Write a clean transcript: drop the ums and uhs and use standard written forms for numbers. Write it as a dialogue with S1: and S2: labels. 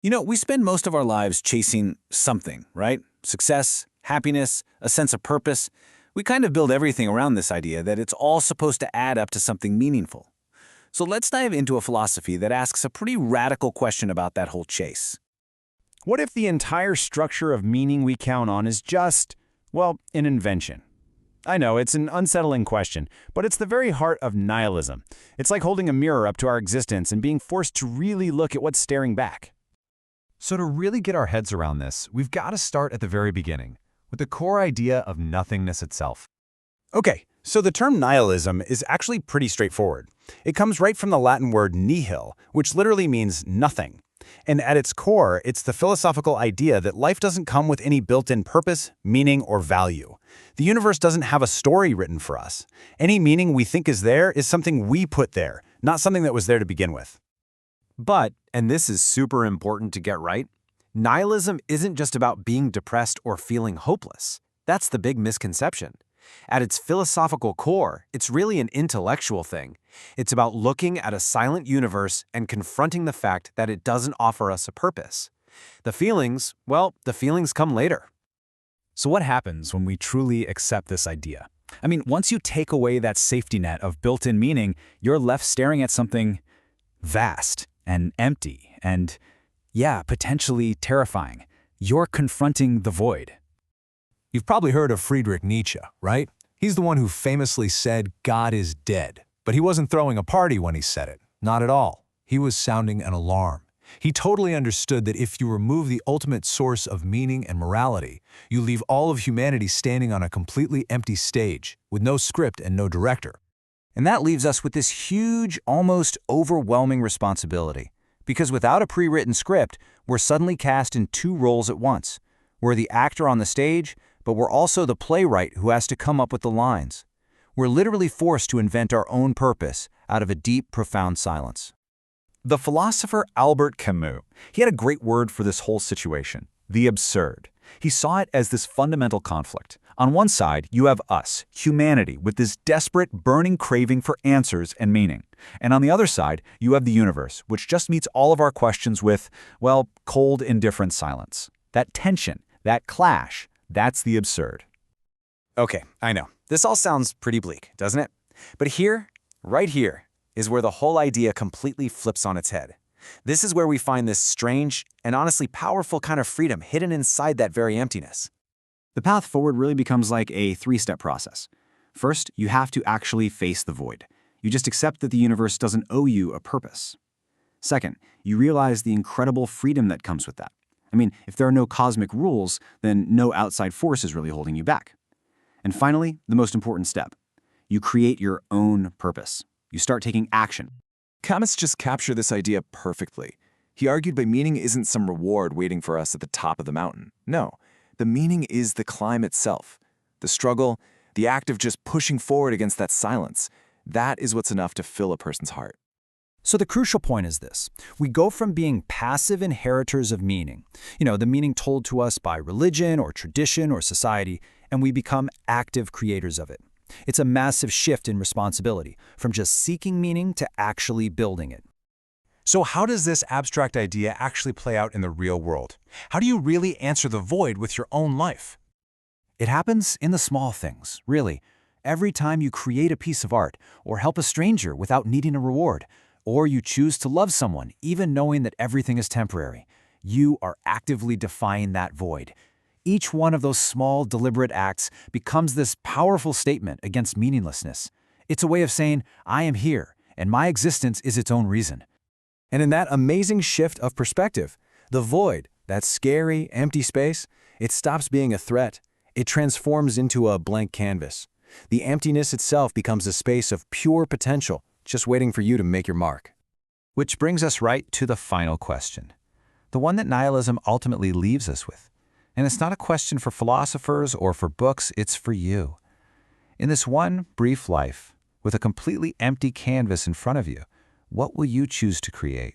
S1: We spend most of our lives chasing something, right? Success, happiness, a sense of purpose. We kind of build everything around this idea that it's all supposed to add up to something meaningful. So let's dive into a philosophy that asks a pretty radical question about that whole chase.
S2: What if the entire structure of meaning we count on is just, well, an invention? I know, it's an unsettling question, but it's the very heart of nihilism. It's like holding a mirror up to our existence and being forced to really look at what's staring back.
S3: So to really get our heads around this, we've got to start at the very beginning, with the core idea of nothingness itself.
S2: Okay, so the term nihilism is actually pretty straightforward. It comes right from the Latin word nihil, which literally means nothing. And at its core, it's the philosophical idea that life doesn't come with any built-in purpose, meaning, or value. The universe doesn't have a story written for us. Any meaning we think is there is something we put there, not something that was there to begin with.
S3: But, and this is super important to get right, nihilism isn't just about being depressed or feeling hopeless. That's the big misconception. At its philosophical core, it's really an intellectual thing. It's about looking at a silent universe and confronting the fact that it doesn't offer us a purpose. The feelings, well, the feelings come later.
S4: So what happens when we truly accept this idea? Once you take away that safety net of built-in meaning, you're left staring at something vast and empty and, yeah, potentially terrifying. You're confronting the void.
S5: You've probably heard of Friedrich Nietzsche, right? He's the one who famously said, "God is dead." But he wasn't throwing a party when he said it. Not at all. He was sounding an alarm. He totally understood that if you remove the ultimate source of meaning and morality, you leave all of humanity standing on a completely empty stage, with no script and no director.
S6: And that leaves us with this huge, almost overwhelming responsibility. Because without a pre-written script, we're suddenly cast in two roles at once. We're the actor on the stage, but we're also the playwright who has to come up with the lines. We're literally forced to invent our own purpose out of a deep, profound silence.
S7: The philosopher Albert Camus, he had a great word for this whole situation, the absurd. He saw it as this fundamental conflict. On one side, you have us, humanity, with this desperate, burning craving for answers and meaning. And on the other side, you have the universe, which just meets all of our questions with, well, cold, indifferent silence. That tension, that clash, that's the absurd.
S2: Okay, I know. This all sounds pretty bleak, doesn't it? But here, right here, is where the whole idea completely flips on its head. This is where we find this strange and honestly powerful kind of freedom hidden inside that very emptiness.
S1: The path forward really becomes like a three-step process. First, you have to actually face the void. You just accept that the universe doesn't owe you a purpose. Second, you realize the incredible freedom that comes with that. If there are no cosmic rules, then no outside force is really holding you back. And finally, the most important step. You create your own purpose. You start taking action.
S8: Camus just captured this idea perfectly. He argued by meaning isn't some reward waiting for us at the top of the mountain. No, the meaning is the climb itself. The struggle, the act of just pushing forward against that silence, that is what's enough to fill a person's heart.
S6: So the crucial point is this. We go from being passive inheritors of meaning, the meaning told to us by religion or tradition or society, and we become active creators of it. It's a massive shift in responsibility, from just seeking meaning to actually building it.
S5: So how does this abstract idea actually play out in the real world? How do you really answer the void with your own life?
S6: It happens in the small things, really. Every time you create a piece of art or help a stranger without needing a reward, or you choose to love someone even knowing that everything is temporary, you are actively defying that void. Each one of those small, deliberate acts becomes this powerful statement against meaninglessness. It's a way of saying, I am here, and my existence is its own reason. And in that amazing shift of perspective, the void, that scary, empty space, it stops being a threat. It transforms into a blank canvas. The emptiness itself becomes a space of pure potential, just waiting for you to make your mark.
S7: Which brings us right to the final question, the one that nihilism ultimately leaves us with. And it's not a question for philosophers or for books, it's for you. In this one brief life, with a completely empty canvas in front of you, what will you choose to create?